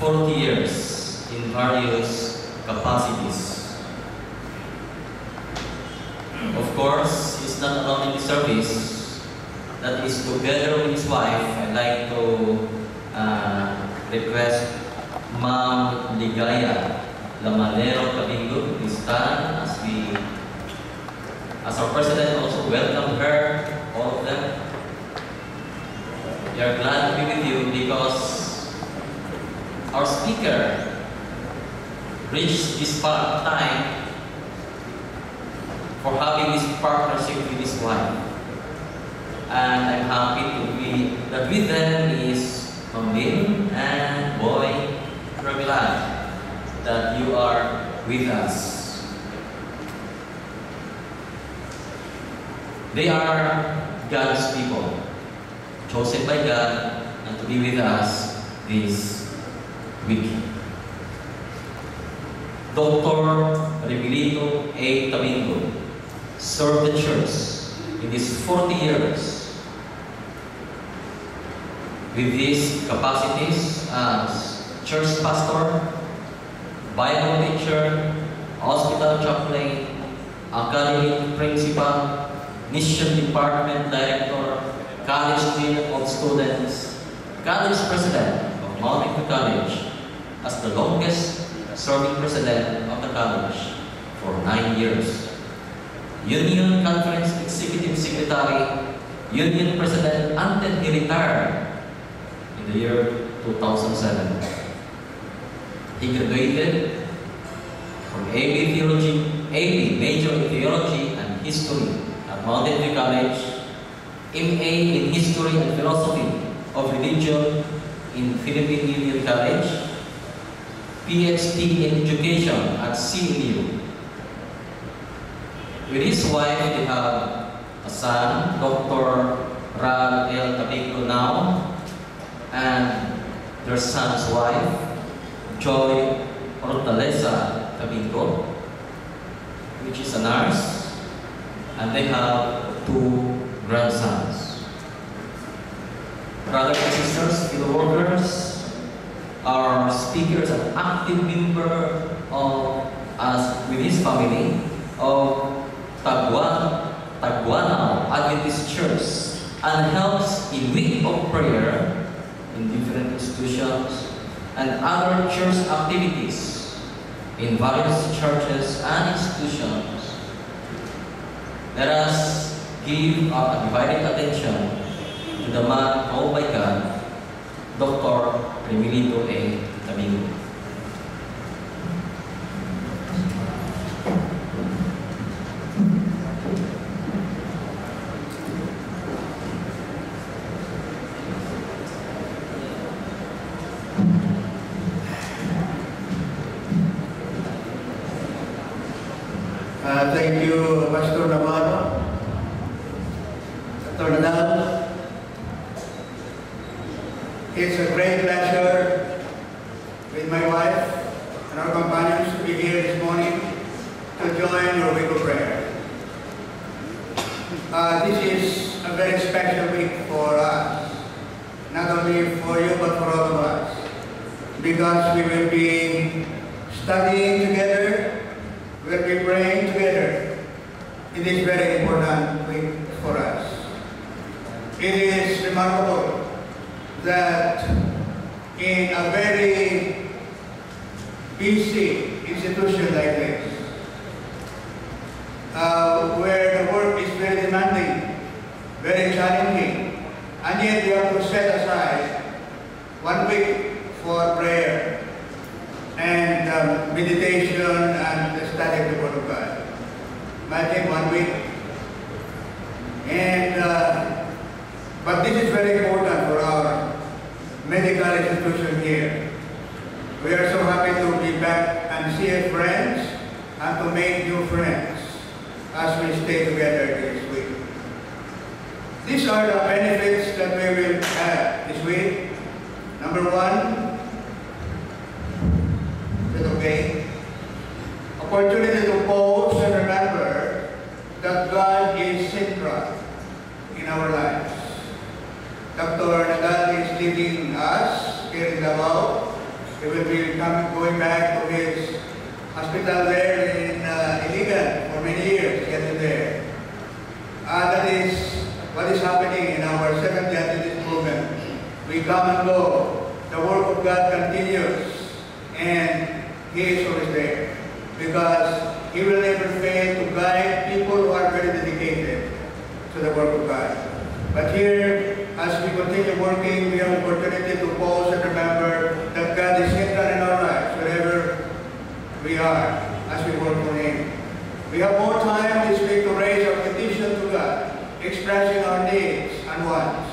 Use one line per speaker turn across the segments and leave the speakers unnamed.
40 years in various capacities. Of course, he's not alone in the service. That is, together with his wife, I'd like to request Ma'am Ligaya Lamanero Tabingo to stand as our president also welcome her, all of them. We are glad to be with you because our speaker reached this time for having this partnership with his wife. And I'm happy to be that with them is Ma'am and Boy. We're glad that you are with us. They are God's people, chosen by God, and to be with us this week. Dr. Remilito A. Tabingo served the church in these 40 years with these capacities as church pastor, Bible teacher, hospital chaplain, academy principal, mission department director, college dean of students, college president of Mountain College, as the longest serving president of the college for 9 years. Union Conference Executive Secretary, Union President until he retired in the year 2007. He graduated from AB Major in Theology and History at Mountain View College, MA in History and Philosophy of Religion in Philippine Union College, PhD in Education at CMU. With his wife, they have a son, Dr. Rab L. Tabingo now, and their son's wife, Joy Hortaleza Tabingo, which is a nurse, and they have 2 grandsons. Brothers and sisters, fellow workers, our speaker is an active member of us with his family of Taguanao Adventist Church and helps in week of prayer in different institutions and other church activities in various churches and institutions. Let us give our divided attention to the man called by God, Dr. Remilito A. Tabingo.
Thank you, Pastor Navarro. Pastor Nadal. It's a great pleasure with my wife and our companions to be here this morning to join your week of prayer. This is a very special week for us, not only for you but for all of us, because we will be studying together. We'll be praying together in this very important week for us. It is remarkable that in a very busy institution like this, where the work is very demanding, very challenging, and yet we have to set aside 1 week for prayer and meditation and the study of the Word of God. Might take 1 week. And but this is very important for our medical institution here. We are so happy to be back and see friends and to make new friends as we stay together this week. These are the benefits that we will have this week. Number 1, okay, opportunity to pause and remember that God is central in our lives. Dr. Nadal is leading us here in Davao He will be going back to his hospital there in Iligan for many years, getting there. That is what is happening in our Seventh-day Adventist movement. We come and go. The work of God continues, and He is always there, because He will never fail to guide people who are very dedicated to the work of God. But here, as we continue working, we have the opportunity to pause and remember that God is central in our lives, wherever we are, as we work for Him. We have more time this week to raise our petition to God, expressing our needs and wants.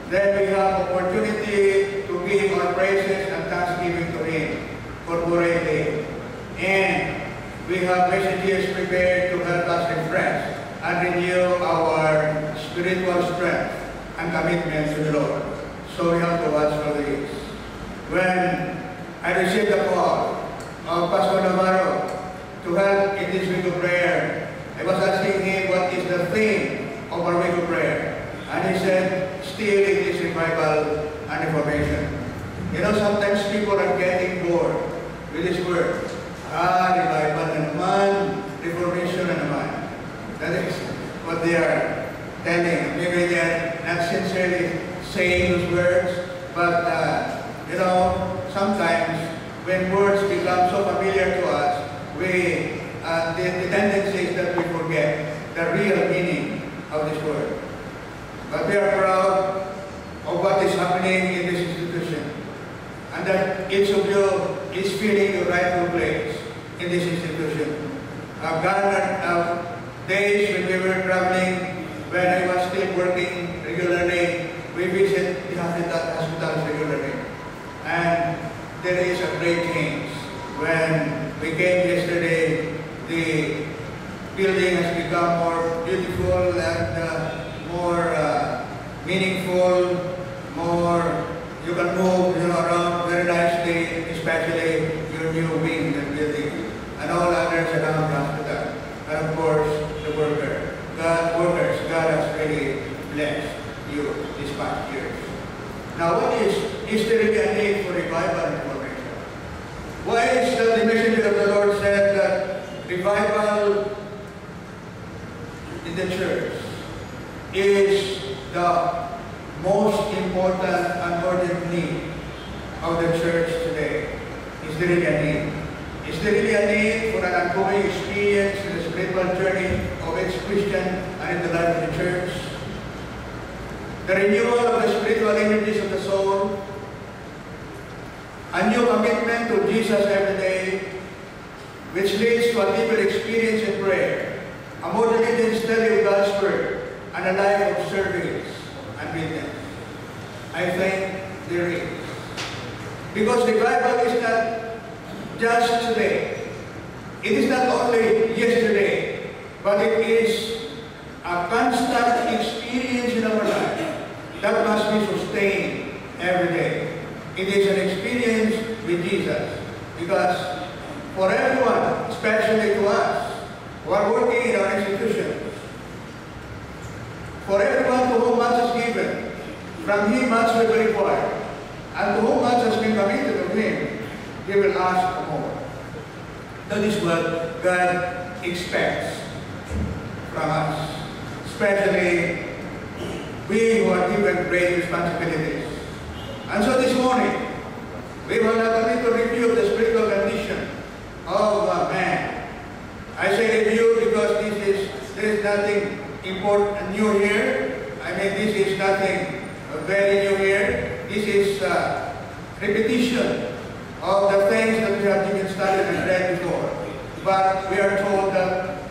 Then we have opportunity to give our praises and thanksgiving to Him for Boray Day. And we have messages prepared to help us refresh and renew our spiritual strength and commitment to the Lord. So we have to watch for this. When I received the call of Pastor Navarro to help in this week of prayer, I was asking him what is the theme of our week of prayer. And he said, still it is revival and reformation. You know, sometimes people are getting bored with this word. Revival na naman, reformation na naman. That is what they are telling. Maybe they are not sincerely saying those words, but you know, sometimes when words become so familiar to us, the tendency is that we forget the real meaning of this word. But we are proud of what is happening in this institution, and that each of you is feeling your rightful place in this institution. I've garnered days when we were traveling, when I was still working regularly, we visit the hospitals regularly. And there is a great change. When we came yesterday, the building has become more beautiful and more meaningful, more, you can move around very nicely, especially your new wing and building, and all others around the hospital. And of course, the workers. God has really blessed you these past years. Now, is there really a need for revival and reformation? Why is the messenger of the Lord said that revival in the church is the most important and urgent need of the church today? Is there really a need? Is there really a need for an ongoing experience in the spiritual journey of each Christian and in the life of the church? The renewal of the spiritual energies of the soul, a new commitment to Jesus every day, which leads to a deeper experience in prayer, a more diligent study of God's Word, and a life of service and witness. I think there is. Because revival is not just today. It is not only yesterday, but it is a constant experience in our life that must be sustained every day. It is an experience with Jesus, because for everyone, especially to us who are working in our institutions, for everyone to whom much is given, from Him much will be required, and to whom much has been committed of Him, He will ask for more. That is what God expects from us, especially we who are given great responsibilities. And so this morning, we will have a little review of the spiritual condition of man. I say review because there is nothing important new here. I mean, this is nothing very new here. This is repetition of the things that we have even studied and read before. But we are told that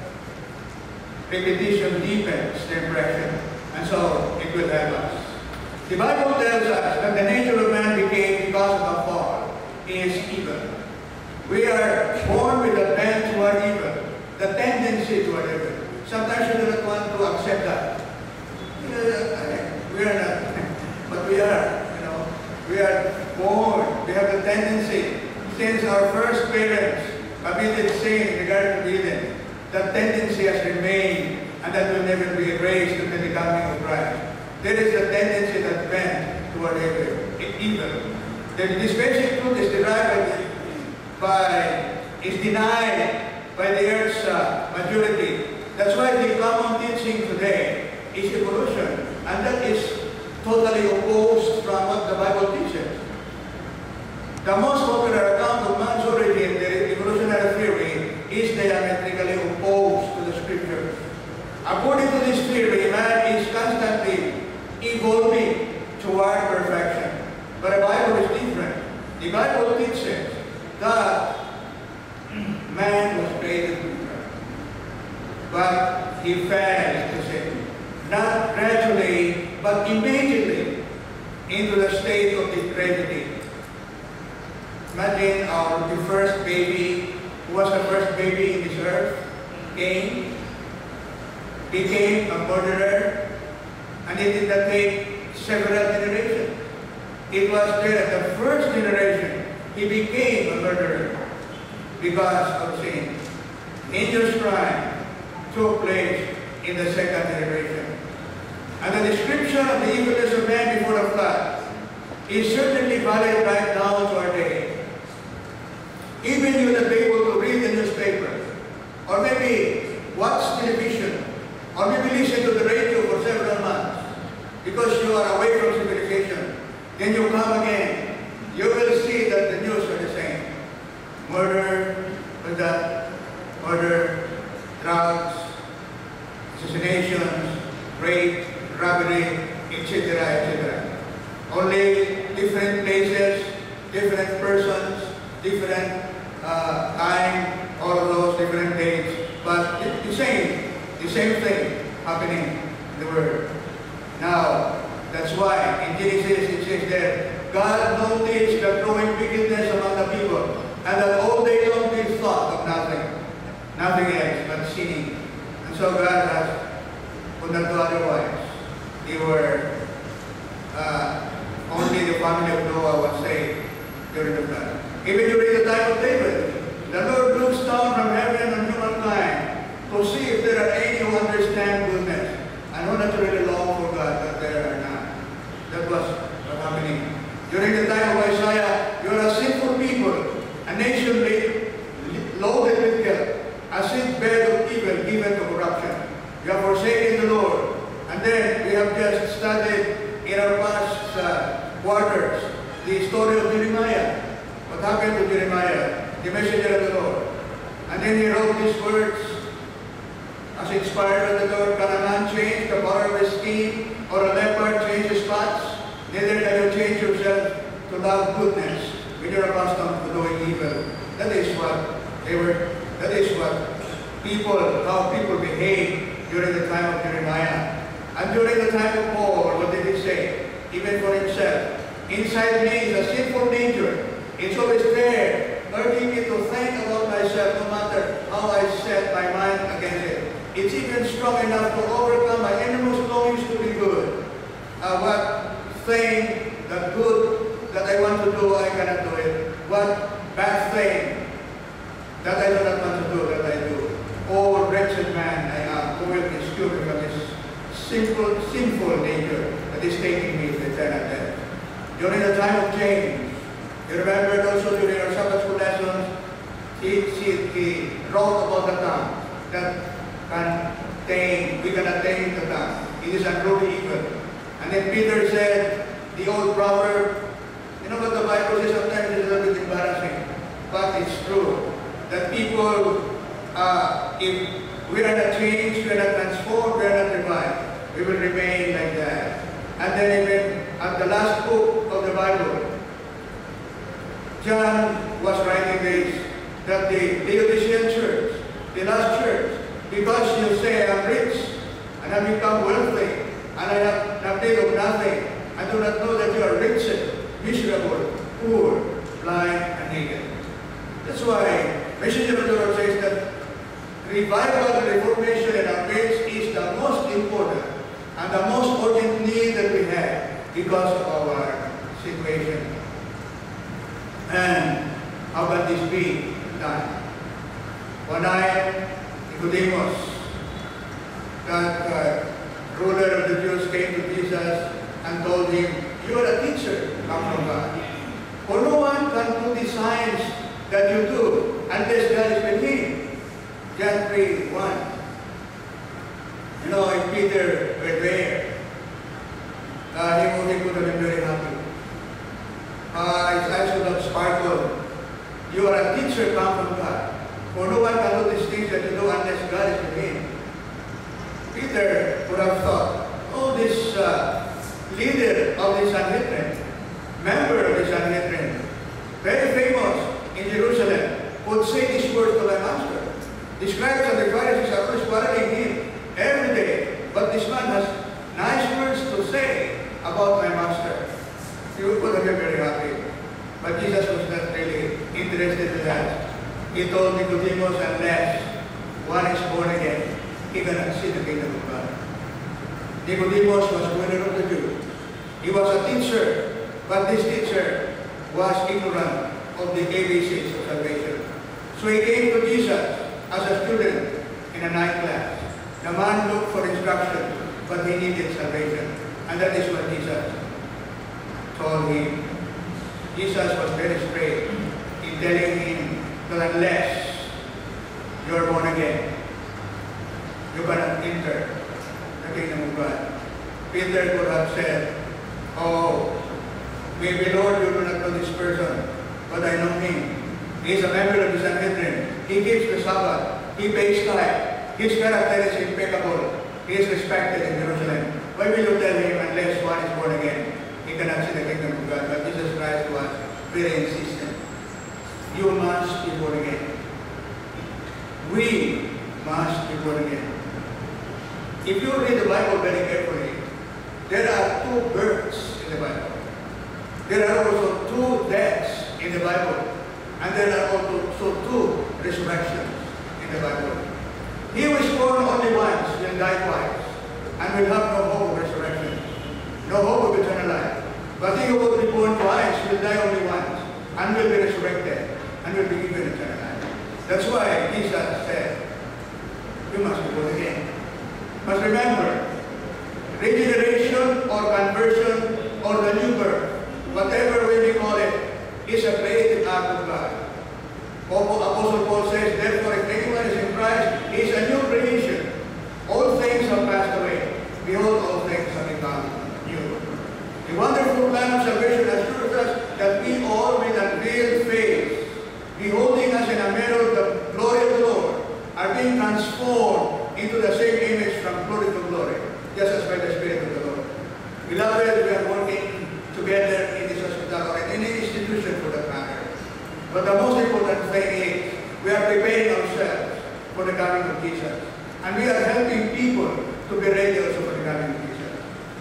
repetition deepens the impression, and so it will help us. The Bible tells us that the nature of man became, because of the fall, is evil. We are born with a bent toward evil, the tendency toward evil. Sometimes we do not want to accept that. We are not, but we are. We are born. We have the tendency, since our first parents committed sin in regard to Eden, that tendency has remained, and that will never be erased until the coming of Christ. There is a tendency that bent toward evil. This basic truth is is denied by the earth's majority. That's why the common teaching today is evolution, and that is totally opposed from what the Bible teaches. The most popular account of man's origin, the evolutionary theory, is diametrically opposed to the Scriptures. According to this theory, man is constantly evolving toward perfection. But the Bible is different. The Bible teaches that man was created different, but he fell into sin. Not gradually, but immediately into the state of depravity. Imagine the first baby, who was the first baby in this earth, Cain, became a murderer, and it did not take several generations. It was there, the first generation, he became a murderer because of sin. Angels' crime took place in the second generation. And the description of the evilness of man before the flood is certainly valid right down to our day. Even you will not be able to read the newspaper, or maybe watch television, or maybe listen to the radio for several months, because you are away from civilization. Then you come again, you will see that the news are the same. Murder, murder, drugs, assassinations, rape, robbery, etc., etc. Only different places, different persons, different time, all of those different dates, but the same thing happening in the world. Now, that's why in Genesis it says that God noticed the growing wickedness among the people, and that all day long they thought of nothing else but sinning. And so God could not do otherwise. They were only the family of Noah was saved during the flood. Even during the time of David, the Lord looks down from heaven on humankind to see if there are any who understand goodness and who naturally long for God, but there are none. That was what happening. During the time of Isaiah, you are a sinful people, a nation loaded with guilt, a sick bed of evil given to corruption. You have forsaken the Lord. And then we have just studied in our past quarters the story of Jeremiah. What happened to Jeremiah, the messenger of the Lord? And then he wrote these words, as inspired of the Lord, can a man change the color of his skin, or a leopard change his spots? Neither can you change yourself to love goodness when you're accustomed to doing evil. That is what how people behaved during the time of Jeremiah. And during the time of Paul, what did he say? Even for himself, inside me is a sinful nature. It's always there, urging me to think about myself no matter how I set my mind against it. It's even strong enough to overcome my innermost longings to be good. What thing that good that I want to do, I cannot do it. What bad thing that I do not want to do, that I do. Oh, wretched man I am, who will rescue me from this sinful nature that is taking me to eternal death. During the time of James, you remember also during our Sabbath school lessons, he wrote about the tongue that we can attain the tongue. It is unruly evil. And then Peter said, the old proverb, you know what the Bible says, sometimes it's a little bit embarrassing, but it's true, that people, if we are not changed, we are not transformed, we are not revived, we will remain like that. And then even at the last book of the Bible, John was writing this, that the Laodicean church, the last church, because you say I am rich, and I become wealthy, and I have nothing of nothing, I do not know that you are wretched, miserable, poor, blind, and naked. That's why Messenger of the Lord says that revival and reformation in our midst is the most important and the most urgent need that we have because of our situation. And how can this be done? One night, Nicodemus, that ruler of the Jews, came to Jesus and told him, you are a teacher come from God. For no one can do the signs that you do unless God is with him. John 3:1. You know, if Peter were there, he would have been very happy. His eyes would have sparkled. You are a teacher come from God. For no one can do these things that you do unless God is with him. Peter would have thought, oh, this leader of the Sanhedrin, member of the Sanhedrin, very famous in Jerusalem, would say these words to my master. The scribes and the Pharisees are always quarreling him every day, but this man has nice words to say about my master. He would have been very happy. But Jesus was not really interested in that. He told Nicodemus, unless one is born again, he cannot see the kingdom of God. Nicodemus was a winner of the Jews. He was a teacher, but this teacher was ignorant of the ABCs of salvation. So he came to Jesus as a student in a night class. The man looked for instruction, but he needed salvation. And that is what Jesus told him. Jesus was very straight in telling him that unless you are born again, you cannot enter the kingdom of God. Peter could have said, oh, maybe Lord, you do not know this person, but I know him. He is a member of the Sanhedrin. He keeps the Sabbath. He pays tithe. His character is impeccable. He is respected in Jerusalem. Why will you tell him unless one is born again, he cannot see the kingdom of God? But Jesus Christ was very insistent. You must be born again. We must be born again. If you read the Bible very carefully, there are 2 births in the Bible. There are also 2 deaths in the Bible. And there are also 2 resurrections in the Bible. He who is born only once will die twice and will have no hope of resurrection, no hope of eternal life. But he who will be born twice will die only once and will be resurrected and will be given eternal life. That's why Jesus said, you must be born again. Must remember, regeneration or conversion or the new birth, whatever way we call it, is a creative act of God. Apostle Paul says, therefore, if anyone is in Christ, he is a new creation. All things have passed away. Behold, all things have become new. The wonderful plan of salvation assures us that we all with unveiled face, beholding us in a mirror the glory of the Lord, are being transformed into the same image from glory to glory, just as by the Spirit of the Lord. Beloved, we are working together in this hospital or in any institution for that matter. But the most important thing is we are preparing ourselves for the coming of Jesus. And we are helping people to be ready also for the coming of Jesus.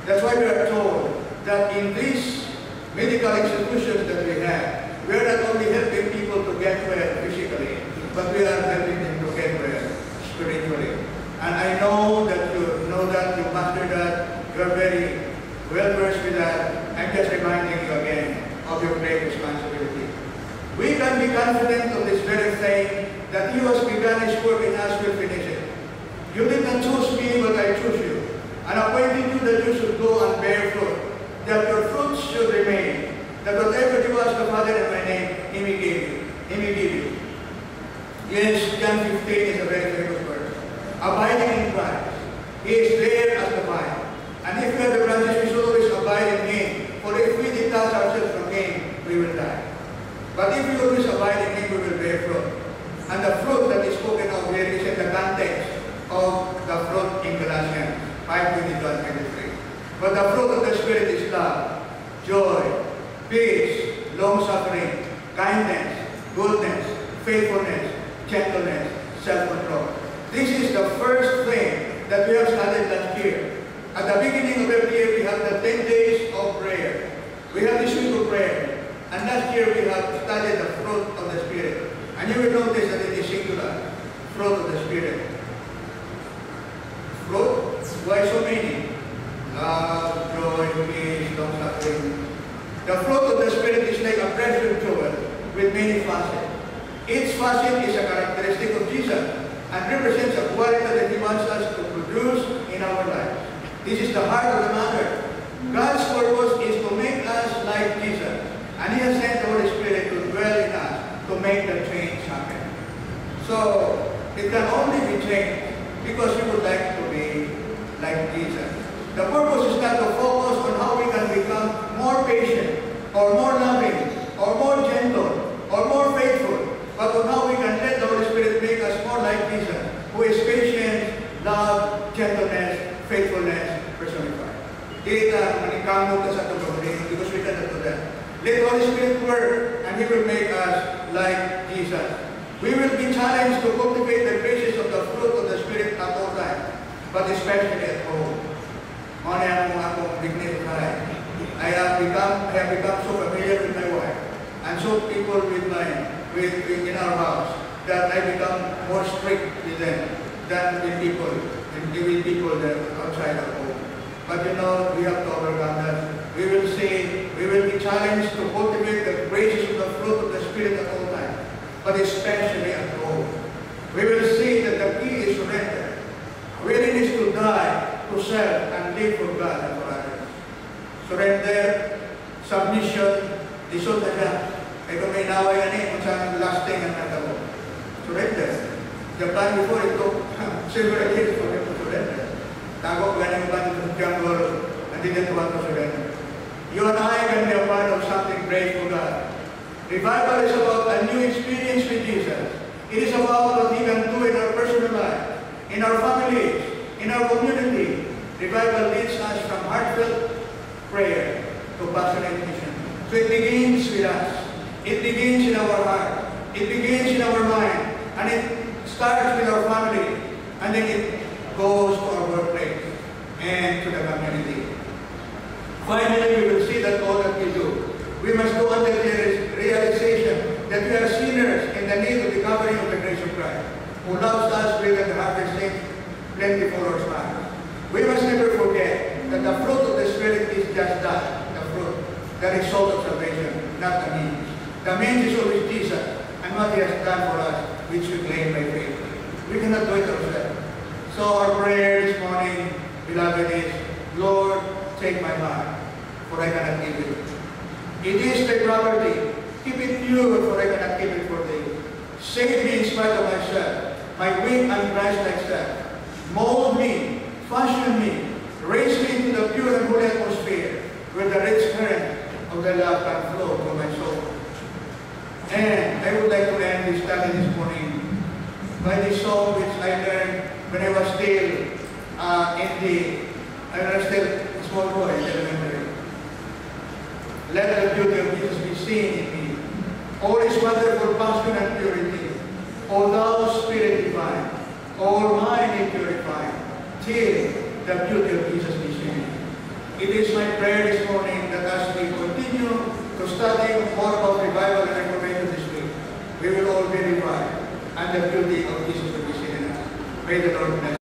That's why we are told that in these medical institutions that we have, we are not only helping people to get well physically, but we are helping them to get well spiritually. And I know that you know that, you master that, you are very well versed with that. I'm just reminding you again of your great responsibility. We can be confident of this very thing, that He who has begun His work in us will finish it. You did not choose me, but I chose you, and appointed you that you should go and bear fruit, that your fruits should remain, that whatever you ask the Father in my name, He may give you. He may give you. Yes, John 15 is a very famous verse. Abiding in Christ. He is there as the vine. And if we are the branches, we should always abide in Him. For if we detach ourselves from Him, we will die. But if we always abide in Him, we will bear fruit. And the fruit that is spoken of here is in the context of the fruit in Galatians 5:22-23. But the fruit of the Spirit is love, joy, peace, long-suffering, kindness, goodness, faithfulness, gentleness, self-control. This is the first thing that we have studied last year. At the beginning of every year, we have the 10 days of prayer. We have this week of prayer. And last year, we have studied the fruit of the Spirit. And you will notice that it is singular. Fruit of the Spirit. Fruit? Why so many? Love, joy, peace, long-suffering. The fruit of the Spirit is like a precious jewel with many facets. Each facet is a characteristic of Jesus and represents a quality that He wants us to produce in our lives. This is the heart of the matter. God's purpose is to make us like Jesus. And He has sent the Holy Spirit to dwell in us to make the change happen. So, it can only be changed because we would like to be like Jesus. The purpose is not to focus on how we can become more patient, or more loving, or more gentle, or more faithful, but on how we can let the Holy Spirit make us more like Jesus, who is patient, love, gentleness, faithfulness personified. Kita manikamot sa ito because we cannot do that. Let the Holy Spirit work, and He will make us like Jesus. We will be challenged to cultivate the graces of the fruit of the Spirit at all times, but especially at home. I have become so familiar with my wife, and so people in our house, that I become more strict with them than with people that outside of home. But we have to overcome that. We will be challenged to cultivate the graces of the fruit of the Spirit at all times, but especially at home. We will see that the key is surrender, willingness to die to self and live for God and for others. Surrender, submission, disod na siya. Kaya kung may naway kung saan lasting ang natabo. Surrender. Japan before it took several years for them to surrender. Tago ganing ba ng jungle and didn't want to surrender. You and I can be a part of something great for God. Revival is about a new experience with Jesus. It is about what He can do in our personal life, in our families, in our community. Revival leads us from heartfelt prayer to passionate mission. So it begins with us. It begins in our heart. It begins in our mind. And it starts with our family. And then it goes to our workplace and to the community. Finally, we will see that all that we do, we must go under the realization that we are sinners in the need of the covering of the grace of Christ, who loves us with the harvesting plentiful or small. We must never forget that the fruit of the Spirit is just that, the fruit, the result of salvation, not the means. The means is always Jesus and what He has done for us, which we claim by faith. We cannot do it ourselves. So our prayer this morning, beloved, is, Lord, take my heart, for I cannot give it. It is Thy property. Keep it pure, for I cannot keep it for Thee. Save me in spite of myself, my weak and Christ-like self. Mold me, fashion me, raise me into the pure and holy atmosphere where the rich current of the love can flow through my soul. And I would like to end this study this morning by this song which I learned when I was still a small boy in elementary. Let the beauty of Jesus be seen in me. All His wonderful passion and purity. O Thou Spirit divine, all mine purified, till the beauty of Jesus be seen. It is my prayer this morning that as we continue to study more about revival and reformation this week, we will all be revived, and the beauty of Jesus will be seen in us. May the Lord bless.